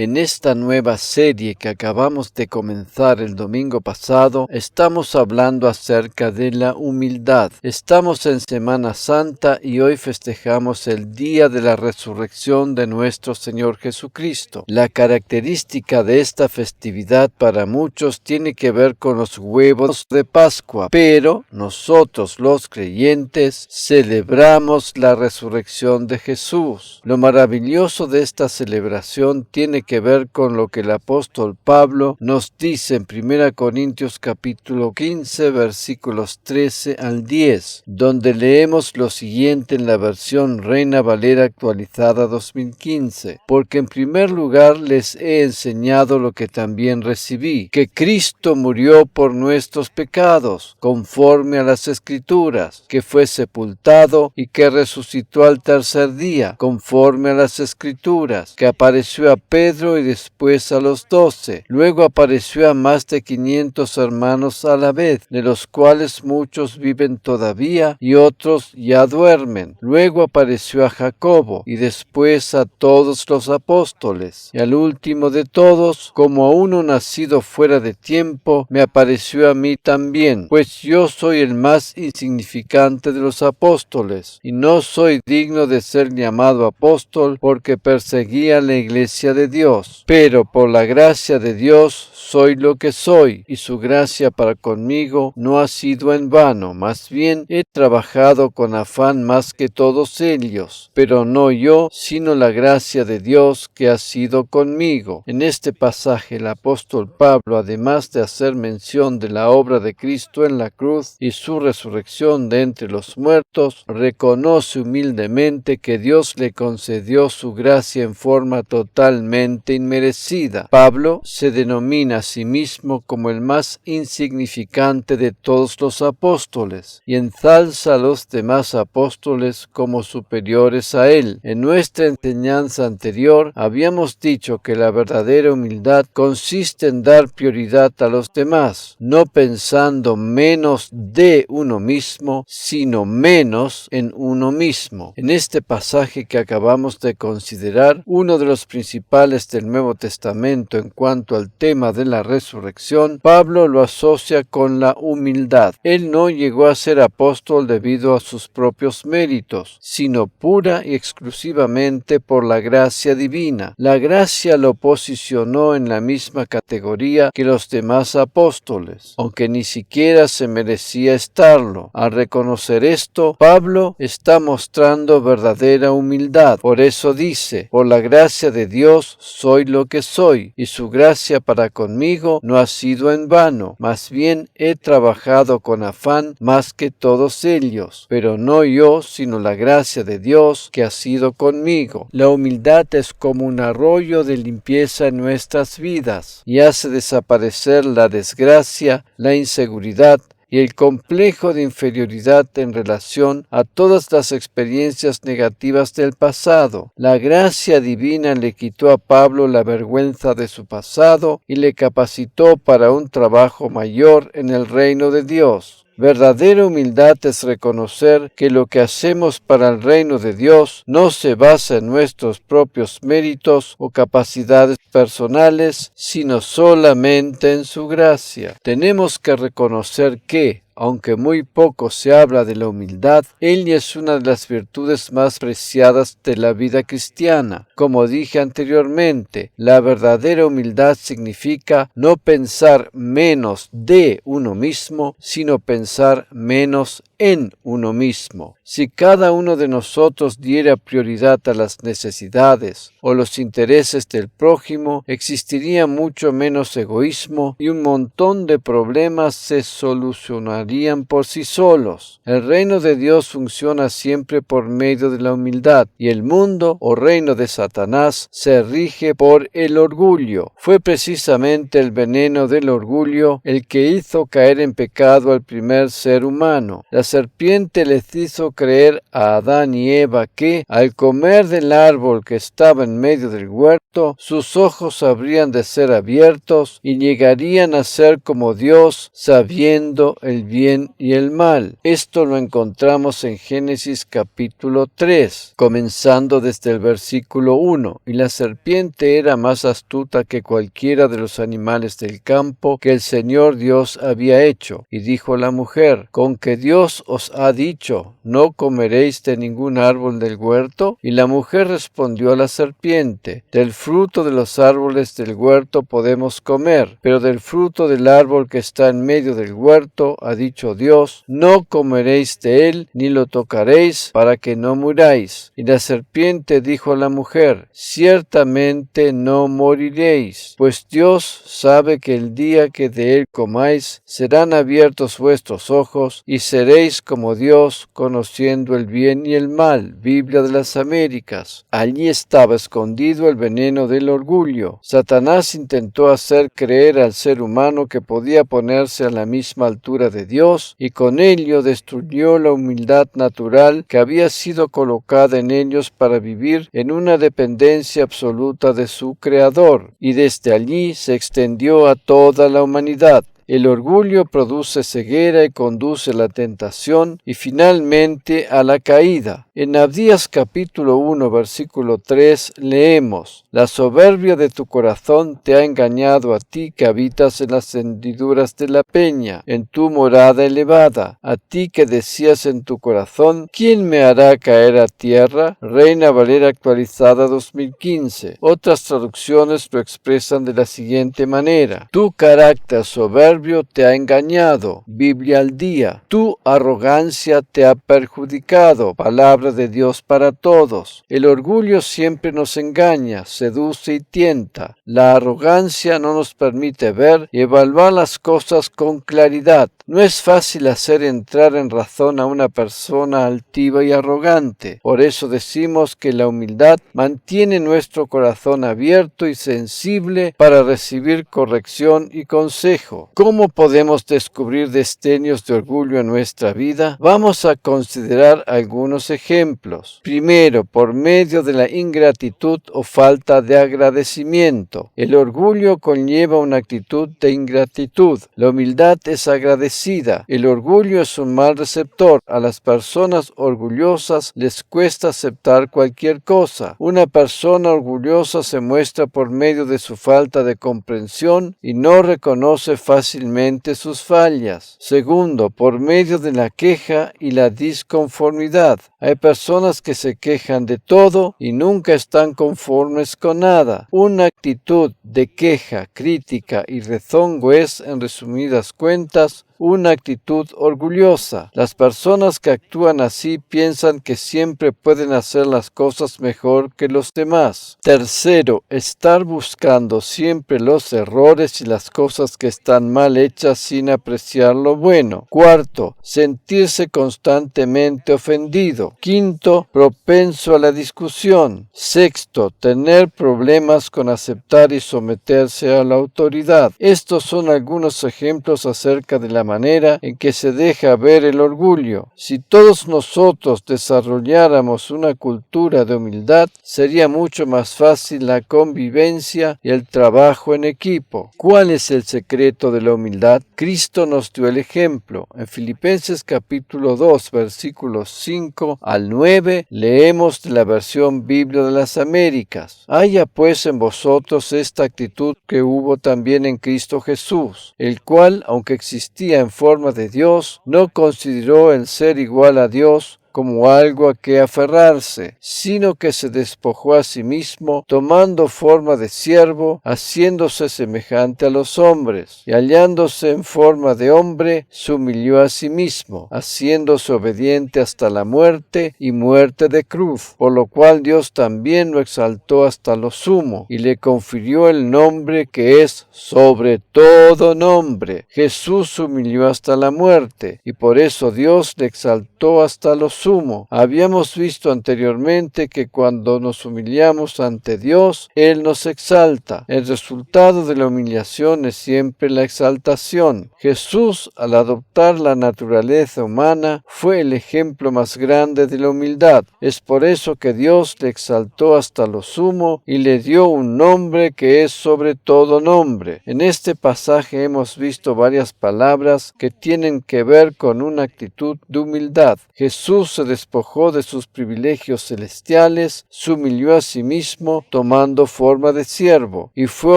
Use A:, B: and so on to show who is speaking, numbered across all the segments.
A: En esta nueva serie que acabamos de comenzar el domingo pasado, estamos hablando acerca de la humildad. Estamos en Semana Santa y hoy festejamos el día de la resurrección de nuestro Señor Jesucristo. La característica de esta festividad para muchos tiene que ver con los huevos de Pascua, pero nosotros los creyentes celebramos la resurrección de Jesús. Lo maravilloso de esta celebración tiene que ver con lo que el apóstol Pablo nos dice en 1 Corintios capítulo 15 versículos 13 al 10, donde leemos lo siguiente en la versión Reina Valera actualizada 2015. Porque en primer lugar les he enseñado lo que también recibí, que Cristo murió por nuestros pecados, conforme a las Escrituras, que fue sepultado y que resucitó al tercer día, conforme a las Escrituras, que apareció a Pedro y después a los 12. Luego apareció a más de 500 hermanos a la vez, de los cuales muchos viven todavía y otros ya duermen. Luego apareció a Jacobo y después a todos los apóstoles. Y al último de todos, como a uno nacido fuera de tiempo, me apareció a mí también, pues yo soy el más insignificante de los apóstoles, y no soy digno de ser llamado apóstol porque perseguía la iglesia de Dios. Pero por la gracia de Dios soy lo que soy, y su gracia para conmigo no ha sido en vano, más bien he trabajado con afán más que todos ellos, pero no yo, sino la gracia de Dios que ha sido conmigo. En este pasaje el apóstol Pablo, además de hacer mención de la obra de Cristo en la cruz y su resurrección de entre los muertos, reconoce humildemente que Dios le concedió su gracia en forma totalmente inmerecida. Pablo se denomina a sí mismo como el más insignificante de todos los apóstoles y ensalza a los demás apóstoles como superiores a él. En nuestra enseñanza anterior habíamos dicho que la verdadera humildad consiste en dar prioridad a los demás, no pensando menos de uno mismo, sino menos en uno mismo. En este pasaje que acabamos de considerar, uno de los principales del Nuevo Testamento en cuanto al tema de la resurrección, Pablo lo asocia con la humildad. Él no llegó a ser apóstol debido a sus propios méritos, sino pura y exclusivamente por la gracia divina. La gracia lo posicionó en la misma categoría que los demás apóstoles, aunque ni siquiera se merecía estarlo. Al reconocer esto, Pablo está mostrando verdadera humildad. Por eso dice: por la gracia de Dios soy lo que soy, y su gracia para conmigo no ha sido en vano, más bien he trabajado con afán más que todos ellos, pero no yo, sino la gracia de Dios que ha sido conmigo. La humildad es como un arroyo de limpieza en nuestras vidas y hace desaparecer la desgracia, la inseguridad y el complejo de inferioridad en relación a todas las experiencias negativas del pasado. La gracia divina le quitó a Pablo la vergüenza de su pasado y le capacitó para un trabajo mayor en el reino de Dios. Verdadera humildad es reconocer que lo que hacemos para el reino de Dios no se basa en nuestros propios méritos o capacidades personales, sino solamente en su gracia. Tenemos que reconocer que, aunque muy poco se habla de la humildad, ella es una de las virtudes más preciadas de la vida cristiana. Como dije anteriormente, la verdadera humildad significa no pensar menos de uno mismo, sino pensar menos en uno mismo. Si cada uno de nosotros diera prioridad a las necesidades o los intereses del prójimo, existiría mucho menos egoísmo y un montón de problemas se solucionarían por sí solos. El reino de Dios funciona siempre por medio de la humildad, y el mundo o reino de Satanás se rige por el orgullo. Fue precisamente el veneno del orgullo el que hizo caer en pecado al primer ser humano. La serpiente les hizo creer a Adán y Eva que, al comer del árbol que estaba en medio del huerto, sus ojos habrían de ser abiertos y llegarían a ser como Dios, sabiendo el bien y el mal. Esto lo encontramos en Génesis capítulo 3, comenzando desde el versículo 1. Y la serpiente era más astuta que cualquiera de los animales del campo que el Señor Dios había hecho. Y dijo la mujer: ¿con que Dios os ha dicho, no comeréis de ningún árbol del huerto? Y la mujer respondió a la serpiente: del fruto de los árboles del huerto podemos comer, pero del fruto del árbol que está en medio del huerto, ha dicho Dios, no comeréis de él, ni lo tocaréis, para que no muráis. Y la serpiente dijo a la mujer: ciertamente no moriréis, pues Dios sabe que el día que de él comáis, serán abiertos vuestros ojos, y seréis como Dios, conociendo el bien y el mal. Biblia de las Américas. Allí estaba escondido el veneno del orgullo. Satanás intentó hacer creer al ser humano que podía ponerse a la misma altura de Dios, y con ello destruyó la humildad natural que había sido colocada en ellos para vivir en una dependencia absoluta de su Creador, y desde allí se extendió a toda la humanidad. El orgullo produce ceguera y conduce a la tentación y finalmente a la caída. En Abdías capítulo 1 versículo 3 leemos: la soberbia de tu corazón te ha engañado a ti que habitas en las hendiduras de la peña, en tu morada elevada, a ti que decías en tu corazón: ¿quién me hará caer a tierra? Reina Valera actualizada 2015. Otras traducciones lo expresan de la siguiente manera: tu carácter soberbio te ha engañado. Biblia al día. Tu arrogancia te ha perjudicado. Palabra de Dios para todos. El orgullo siempre nos engaña, seduce y tienta. La arrogancia no nos permite ver y evaluar las cosas con claridad. No es fácil hacer entrar en razón a una persona altiva y arrogante. Por eso decimos que la humildad mantiene nuestro corazón abierto y sensible para recibir corrección y consejo. ¿Cómo podemos descubrir destellos de orgullo en nuestra vida? Vamos a considerar algunos ejemplos. Primero, por medio de la ingratitud o falta de agradecimiento. El orgullo conlleva una actitud de ingratitud. La humildad es agradecida. El orgullo es un mal receptor. A las personas orgullosas les cuesta aceptar cualquier cosa. Una persona orgullosa se muestra por medio de su falta de comprensión y no reconoce fácilmente sus fallas. Segundo, por medio de la queja y la disconformidad. Hay personas que se quejan de todo y nunca están conformes con nada. Una actitud de queja, crítica y rezongo es, en resumidas cuentas, una actitud orgullosa. Las personas que actúan así piensan que siempre pueden hacer las cosas mejor que los demás. Tercero, estar buscando siempre los errores y las cosas que están mal hechas sin apreciar lo bueno. Cuarto, sentirse constantemente ofendido. Quinto, propenso a la discusión. Sexto, tener problemas con aceptar y someterse a la autoridad. Estos son algunos ejemplos acerca de la manera en que se deja ver el orgullo. Si todos nosotros desarrolláramos una cultura de humildad, sería mucho más fácil la convivencia y el trabajo en equipo. ¿Cuál es el secreto de la humildad? Cristo nos dio el ejemplo. En Filipenses capítulo 2, versículos 5 al 9, leemos de la versión Biblia de las Américas. Haya pues en vosotros esta actitud que hubo también en Cristo Jesús, el cual, aunque existía en forma de Dios, no consideró el ser igual a Dios como algo a que aferrarse, sino que se despojó a sí mismo, tomando forma de siervo, haciéndose semejante a los hombres, y hallándose en forma de hombre, se humilló a sí mismo, haciéndose obediente hasta la muerte y muerte de cruz, por lo cual Dios también lo exaltó hasta lo sumo, y le confirió el nombre que es sobre todo nombre. Jesús se humilló hasta la muerte, y por eso Dios le exaltó hasta lo sumo. sumo. Habíamos visto anteriormente que cuando nos humillamos ante Dios, Él nos exalta. El resultado de la humillación es siempre la exaltación. Jesús, al adoptar la naturaleza humana, fue el ejemplo más grande de la humildad. Es por eso que Dios le exaltó hasta lo sumo y le dio un nombre que es sobre todo nombre. En este pasaje hemos visto varias palabras que tienen que ver con una actitud de humildad. Jesús se despojó de sus privilegios celestiales, se humilló a sí mismo tomando forma de siervo y fue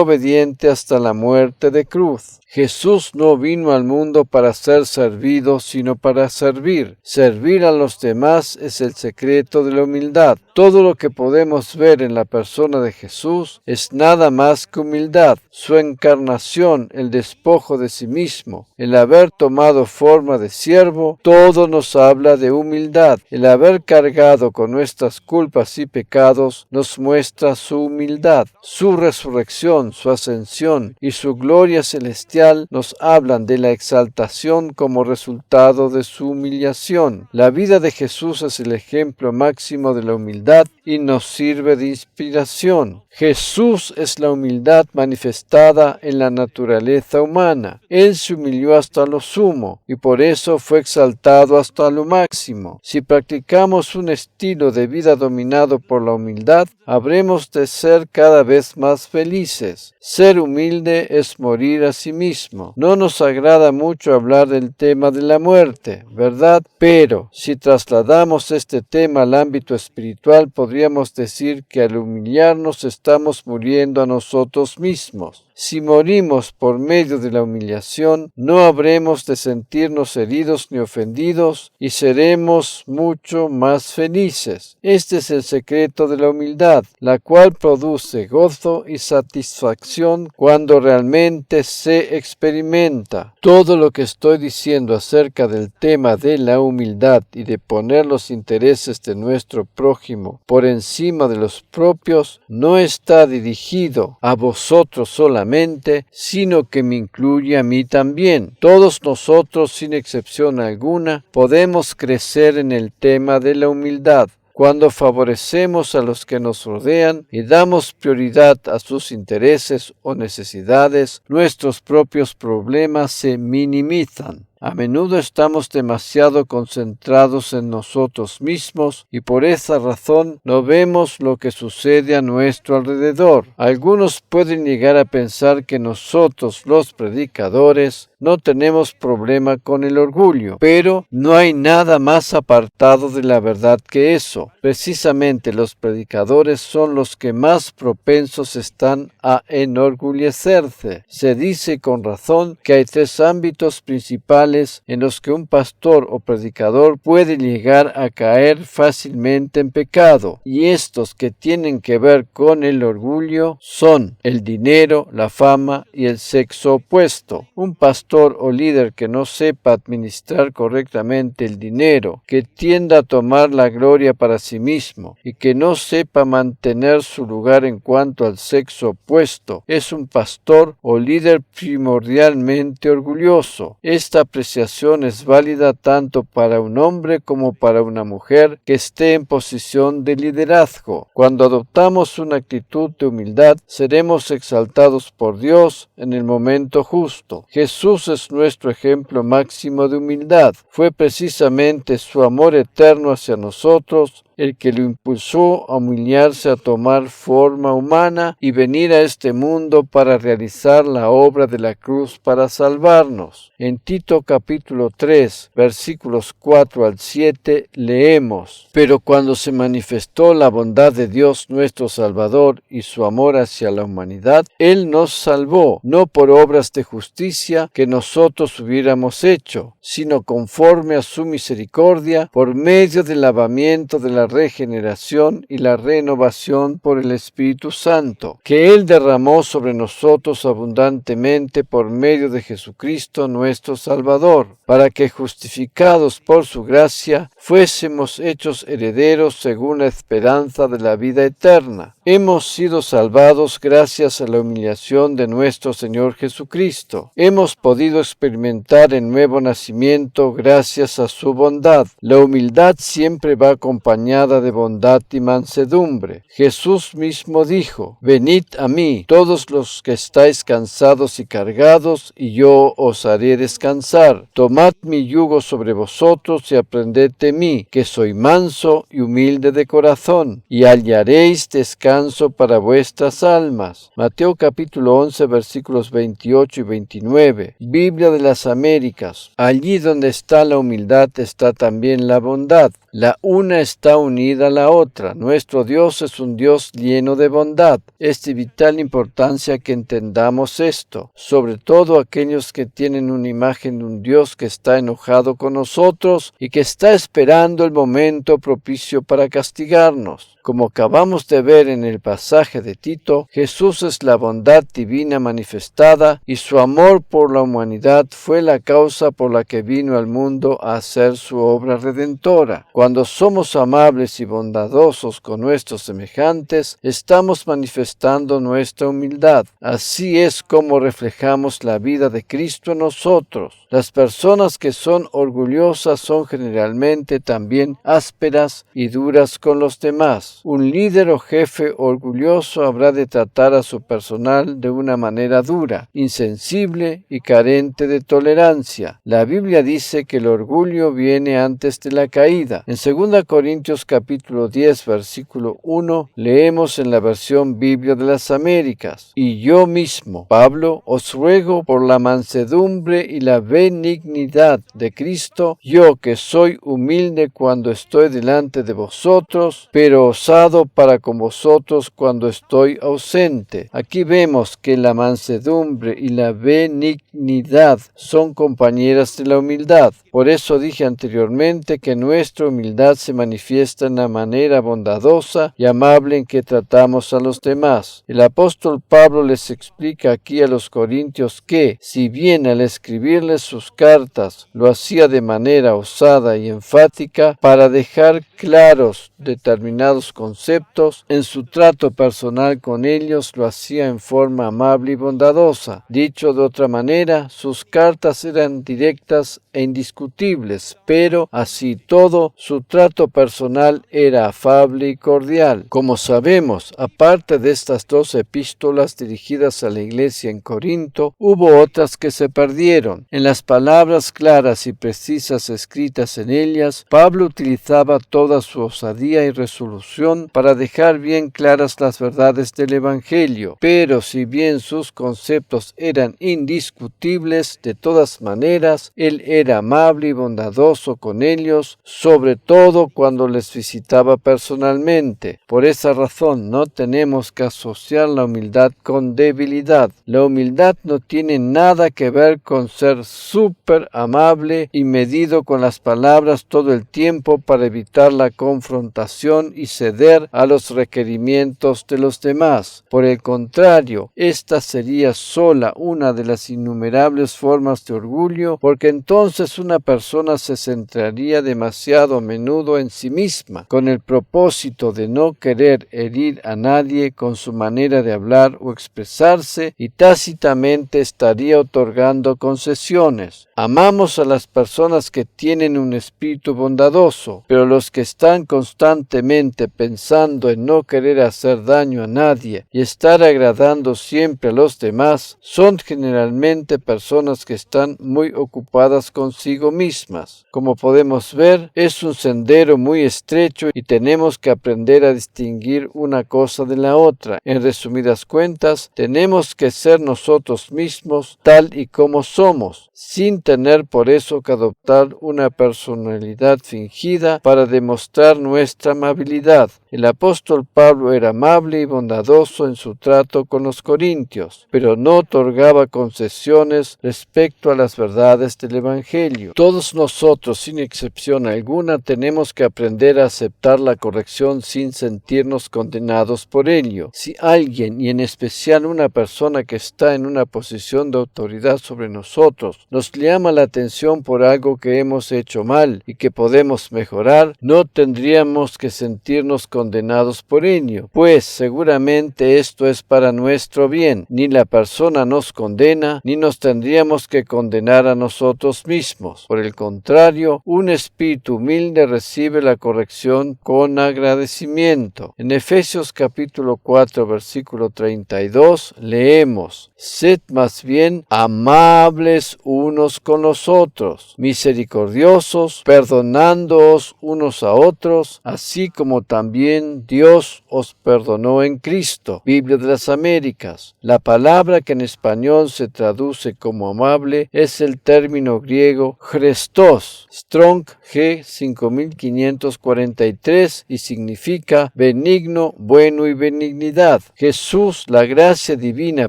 A: obediente hasta la muerte de cruz. Jesús no vino al mundo para ser servido, sino para servir. Servir a los demás es el secreto de la humildad. Todo lo que podemos ver en la persona de Jesús es nada más que humildad. Su encarnación, el despojo de sí mismo, el haber tomado forma de siervo, todo nos habla de humildad. El haber cargado con nuestras culpas y pecados nos muestra su humildad. Su resurrección, su ascensión y su gloria celestial nos hablan de la exaltación como resultado de su humillación. La vida de Jesús es el ejemplo máximo de la humildad y nos sirve de inspiración. Jesús es la humildad manifestada en la naturaleza humana. Él se humilló hasta lo sumo y por eso fue exaltado hasta lo máximo. Si practicamos un estilo de vida dominado por la humildad, habremos de ser cada vez más felices. Ser humilde es morir a sí mismo. No nos agrada mucho hablar del tema de la muerte, ¿verdad? Pero si trasladamos este tema al ámbito espiritual, podríamos decir que al humillarnos estamos muriendo a nosotros mismos. Si morimos por medio de la humillación, no habremos de sentirnos heridos ni ofendidos y seremos mucho más felices. Este es el secreto de la humildad, la cual produce gozo y satisfacción cuando realmente se experimenta. Todo lo que estoy diciendo acerca del tema de la humildad y de poner los intereses de nuestro prójimo por encima de los propios no está dirigido a vosotros solamente, sino que me incluye a mí también. Todos nosotros, sin excepción alguna, podemos crecer en el tema de la humildad. Cuando favorecemos a los que nos rodean y damos prioridad a sus intereses o necesidades, nuestros propios problemas se minimizan. A menudo estamos demasiado concentrados en nosotros mismos y por esa razón no vemos lo que sucede a nuestro alrededor. Algunos pueden llegar a pensar que nosotros, los predicadores, no tenemos problema con el orgullo, pero no hay nada más apartado de la verdad que eso. Precisamente los predicadores son los que más propensos están a enorgullecerse. Se dice con razón que hay 3 ámbitos principales en los que un pastor o predicador puede llegar a caer fácilmente en pecado, y estos que tienen que ver con el orgullo son el dinero, la fama y el sexo opuesto. Un pastor o líder que no sepa administrar correctamente el dinero, que tienda a tomar la gloria para sí mismo y que no sepa mantener su lugar en cuanto al sexo opuesto, es un pastor o líder primordialmente orgulloso. Esta apreciación es válida tanto para un hombre como para una mujer que esté en posición de liderazgo. Cuando adoptamos una actitud de humildad, seremos exaltados por Dios en el momento justo. Jesús es nuestro ejemplo máximo de humildad. Fue precisamente su amor eterno hacia nosotros el que lo impulsó a humillarse, a tomar forma humana y venir a este mundo para realizar la obra de la cruz para salvarnos. En Tito capítulo 3, versículos 4 al 7 leemos: Pero cuando se manifestó la bondad de Dios nuestro Salvador y su amor hacia la humanidad, Él nos salvó, no por obras de justicia que nosotros hubiéramos hecho, sino conforme a su misericordia, por medio del lavamiento de la la regeneración y la renovación por el Espíritu Santo, que Él derramó sobre nosotros abundantemente por medio de Jesucristo nuestro Salvador, para que, justificados por su gracia, fuésemos hechos herederos según la esperanza de la vida eterna. Hemos sido salvados gracias a la humillación de nuestro Señor Jesucristo. Hemos podido experimentar el nuevo nacimiento gracias a su bondad. La humildad siempre va acompañada de bondad y mansedumbre. Jesús mismo dijo: «Venid a mí, todos los que estáis cansados y cargados, y yo os haré descansar. Tomad mi yugo sobre vosotros y aprended de mí, que soy manso y humilde de corazón, y hallaréis descanso para vuestras almas». Mateo capítulo 11, versículos 28 y 29. Biblia de las Américas. Allí donde está la humildad está también la bondad. La una está unida a la otra. Nuestro Dios es un Dios lleno de bondad. Es de vital importancia que entendamos esto, sobre todo aquellos que tienen una imagen de un Dios que está enojado con nosotros y que está esperando el momento propicio para castigarnos. Como acabamos de ver en el pasaje de Tito, Jesús es la bondad divina manifestada y su amor por la humanidad fue la causa por la que vino al mundo a hacer su obra redentora. Cuando somos amables y bondadosos con nuestros semejantes, estamos manifestando nuestra humildad. Así es como reflejamos la vida de Cristo en nosotros. Las personas que son orgullosas son generalmente también ásperas y duras con los demás. Un líder o jefe orgulloso habrá de tratar a su personal de una manera dura, insensible y carente de tolerancia. La Biblia dice que el orgullo viene antes de la caída. En 2 Corintios capítulo 10, versículo 1, leemos en la versión Biblia de las Américas: «Y yo mismo, Pablo, os ruego por la mansedumbre y la benignidad de Cristo, yo que soy humilde cuando estoy delante de vosotros, pero osado para con vosotros cuando estoy ausente». Aquí vemos que la mansedumbre y la benignidad son compañeras de la humildad. Por eso dije anteriormente que nuestra humildad se manifiesta en la manera bondadosa y amable en que tratamos a los demás. El apóstol Pablo les explica aquí a los corintios que, si bien al escribirles sus cartas lo hacía de manera osada y enfática para dejar claros determinados conceptos, en su trato personal con ellos lo hacía en forma amable y bondadosa. Dicho de otra manera, sus cartas eran directas e indiscutibles, pero así todo, su trato personal era afable y cordial. Como sabemos, aparte de estas 2 epístolas dirigidas a la iglesia en Corinto, hubo otras que se perdieron. En las palabras claras y precisas escritas en ellas, Pablo utilizaba toda su osadía y resolución para dejar bien claras las verdades del Evangelio. Pero si bien sus conceptos eran indiscutibles, de todas maneras, él era amable y bondadoso con ellos, sobre todo cuando les visitaba personalmente. Por esa razón, no tenemos que asociar la humildad con debilidad. La humildad no tiene nada que ver con ser súper amable y medido con las palabras todo el tiempo para evitar la confrontación y ceder a los requerimientos de los demás. Por el contrario, esta sería sola una de las innumerables formas de orgullo, porque entonces una persona se centraría demasiado a menudo en sí misma, con el propósito de no querer herir a nadie con su manera de hablar o expresarse, y tácitamente estaría otorgando concesiones. Amamos a las personas que tienen un espíritu bondadoso, pero los que están constantemente pensando en no querer hacer daño a nadie y estar agradando siempre a los demás son generalmente personas que están muy ocupadas consigo mismas. Como podemos ver, es un sendero muy estrecho y tenemos que aprender a distinguir una cosa de la otra. En resumidas cuentas, tenemos que ser nosotros mismos tal y como somos, sin tener por eso que adoptar una personalidad fingida para demostrar nuestra amabilidad. El apóstol Pablo era amable y bondadoso en su trato con los corintios, pero no otorgaba concesiones respecto a las verdades del Evangelio. Todos nosotros, sin excepción alguna, tenemos que aprender aprender a aceptar la corrección sin sentirnos condenados por ello. Si alguien, y en especial una persona que está en una posición de autoridad sobre nosotros, nos llama la atención por algo que hemos hecho mal y que podemos mejorar, no tendríamos que sentirnos condenados por ello, pues seguramente esto es para nuestro bien. Ni la persona nos condena, ni nos tendríamos que condenar a nosotros mismos. Por el contrario, un espíritu humilde recibe la corrección con agradecimiento. En Efesios capítulo 4, versículo 32, leemos: Sed más bien amables unos con los otros, misericordiosos, perdonándoos unos a otros, así como también Dios os perdonó en Cristo. Biblia de las Américas. La palabra que en español se traduce como amable es el término griego Christos, Strong G 5543, y significa benigno, bueno y benignidad. Jesús, la gracia divina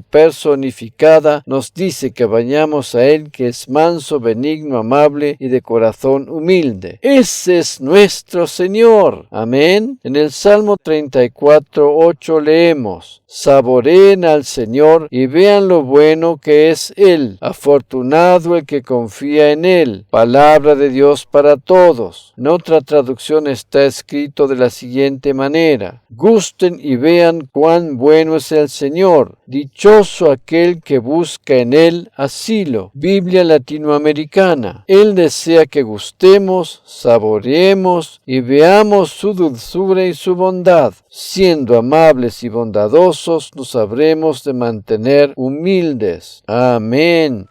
A: personificada, nos dice que vayamos a Él, que es manso, benigno, amable y de corazón humilde. Ese es nuestro Señor. Amén. En el Salmo 34:8 leemos: Saboreen al Señor y vean lo bueno que es Él. Afortunado el que confía en Él. Palabra de Dios para todos. En otra traducción está escrito de la siguiente manera: Gusten y vean cuán bueno es el Señor. Dichoso aquel que busca en Él asilo. Biblia latinoamericana. Él desea que gustemos, saboreemos y veamos su dulzura y su bondad. Siendo amables y bondadosos, nos habremos de mantener humildes. Amén.